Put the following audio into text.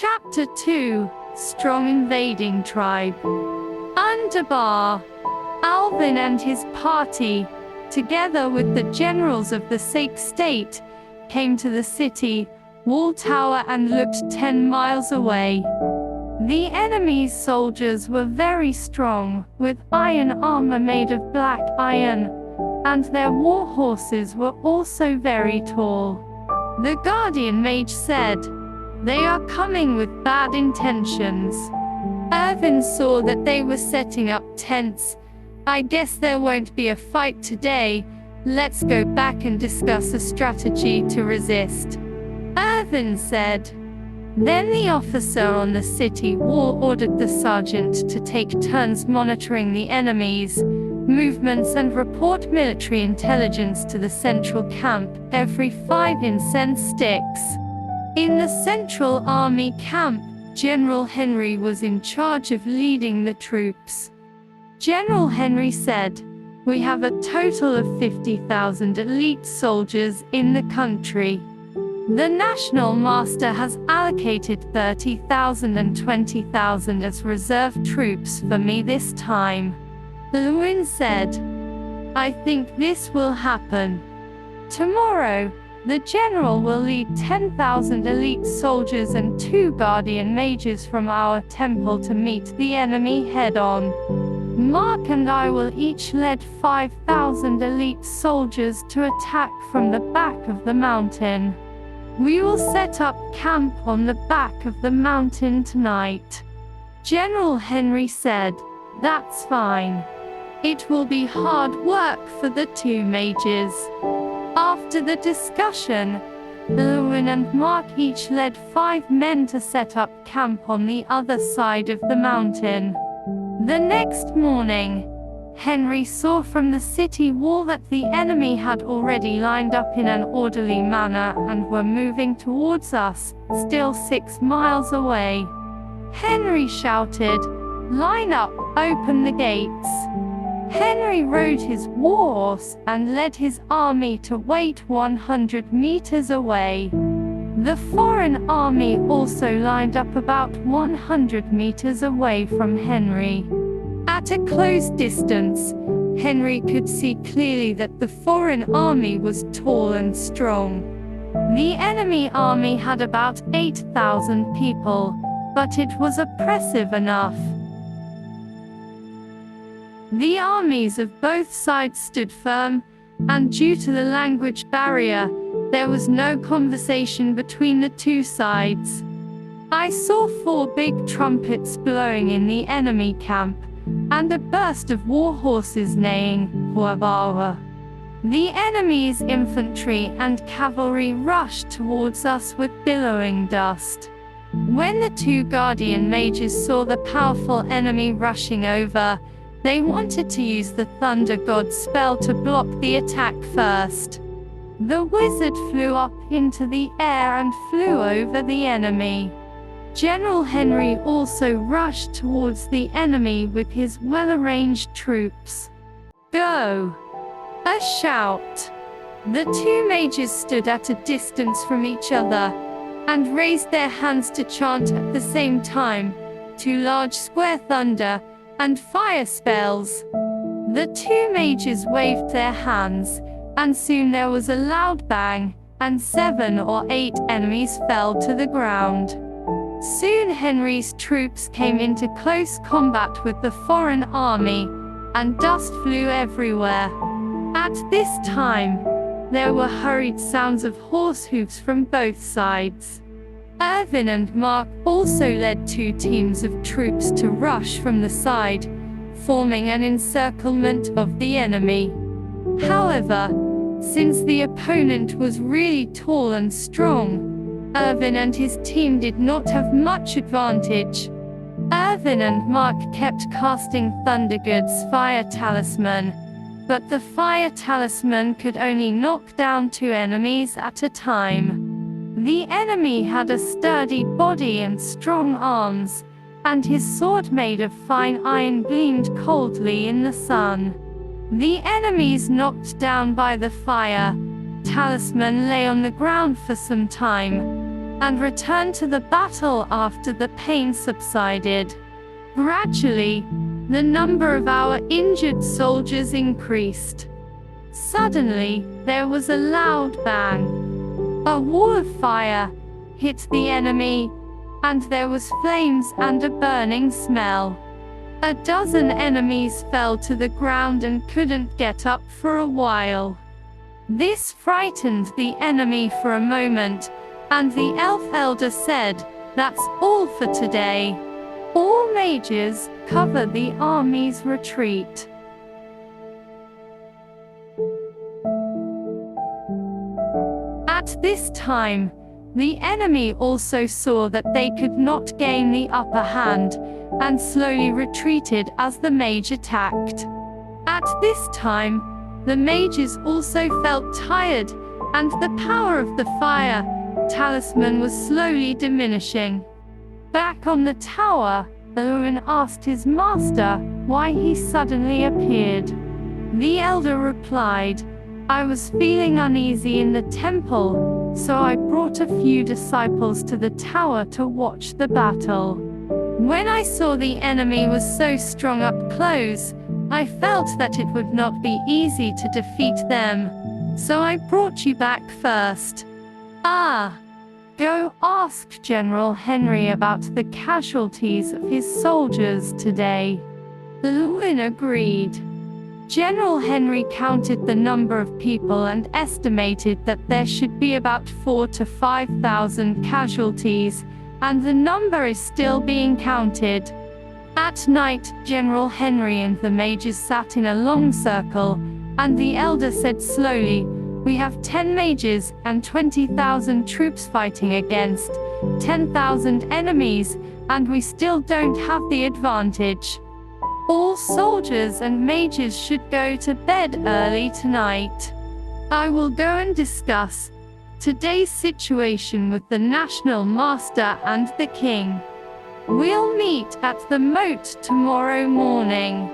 Chapter 2: Strong Invading Tribe. Underbar. Alvin and his party, together with the generals of the Sikh state, came to the city wall tower and looked 10 miles away. The enemy's soldiers were very strong, with iron armor made of black iron, and their war horses were also very tall. The guardian mage said, "They are coming with bad intentions." Irvin saw that they were setting up tents. "I guess there won't be a fight today. Let's go back and discuss a strategy to resist," Irvin said. Then the officer on the city wall ordered the sergeant to take turns monitoring the enemy's movements and report military intelligence to the central camp every 5 incense sticks. In the Central Army camp, General Henry was in charge of leading the troops. General Henry said, "We have a total of 50,000 elite soldiers in the country. The National Master has allocated 30,000 and 20,000 as reserve troops for me this time." Lewin said, "I think this will happen. Tomorrow, the general will lead 10,000 elite soldiers and 2 guardian mages from our temple to meet the enemy head-on. Mark and I will each lead 5,000 elite soldiers to attack from the back of the mountain. We will set up camp on the back of the mountain tonight." General Henry said, "That's fine. It will be hard work for the 2 mages." After the discussion, Lewin and Mark each led 5 men to set up camp on the other side of the mountain. The next morning, Henry saw from the city wall that the enemy had already lined up in an orderly manner and were moving towards us, still 6 miles away. Henry shouted, "Line up, open the gates." Henry rode his war horse and led his army to wait 100 meters away. The foreign army also lined up about 100 meters away from Henry. At a close distance, Henry could see clearly that the foreign army was tall and strong. The enemy army had about 8,000 people, but it was oppressive enough. The armies of both sides stood firm, and due to the language barrier, there was no conversation between the 2 sides. I saw 4 big trumpets blowing in the enemy camp, and a burst of war horses neighing, "Wawawa." The enemy's infantry and cavalry rushed towards us with billowing dust. When the 2 guardian mages saw the powerful enemy rushing over, they wanted to use the Thunder God spell to block the attack first. The wizard flew up into the air and flew over the enemy. General Henry also rushed towards the enemy with his well-arranged troops. "Go!" A shout. The 2 mages stood at a distance from each other and raised their hands to chant at the same time, 2 large square thunder and fire spells. The 2 mages waved their hands, and soon there was a loud bang, and 7 or 8 enemies fell to the ground. Soon Henry's troops came into close combat with the foreign army, and dust flew everywhere. At this time, there were hurried sounds of horse hooves from both sides. Irvin and Mark also led 2 teams of troops to rush from the side, forming an encirclement of the enemy. However, since the opponent was really tall and strong, Irvin and his team did not have much advantage. Irvin and Mark kept casting Thundergod's fire talisman, but the fire talisman could only knock down 2 enemies at a time. The enemy had a sturdy body and strong arms, and his sword made of fine iron gleamed coldly in the sun. The enemies knocked down by the fire talisman lay on the ground for some time, and return to the battle after the pain subsided. Gradually, the number of our injured soldiers increased. Suddenly, there was a loud bang. A wall of fire hit the enemy, and there was flames and a burning smell. A dozen enemies fell to the ground and couldn't get up for a while. This frightened the enemy for a moment, and the elf elder said, "That's all for today. All mages, cover the army's retreat." At this time, the enemy also saw that they could not gain the upper hand, and slowly retreated as the mage attacked. At this time, the mages also felt tired, and the power of the fire talisman was slowly diminishing. Back on the tower, Owen asked his master why he suddenly appeared. The elder replied, "I was feeling uneasy in the temple, so I brought a few disciples to the tower to watch the battle. When I saw the enemy was so strong up close, I felt that it would not be easy to defeat them, so I brought you back first." Go ask General Henry about the casualties of his soldiers today." Lewin agreed. General Henry counted the number of people and estimated that there should be about 4,000 to 5,000 casualties, and the number is still being counted. At night, General Henry and the mages sat in a long circle, and the elder said slowly, "We have 10 mages and 20,000 troops fighting against 10,000 enemies, and we still don't have the advantage. All soldiers and mages should go to bed early tonight. I will go and discuss today's situation with the National Master and the King. We'll meet at the moat tomorrow morning."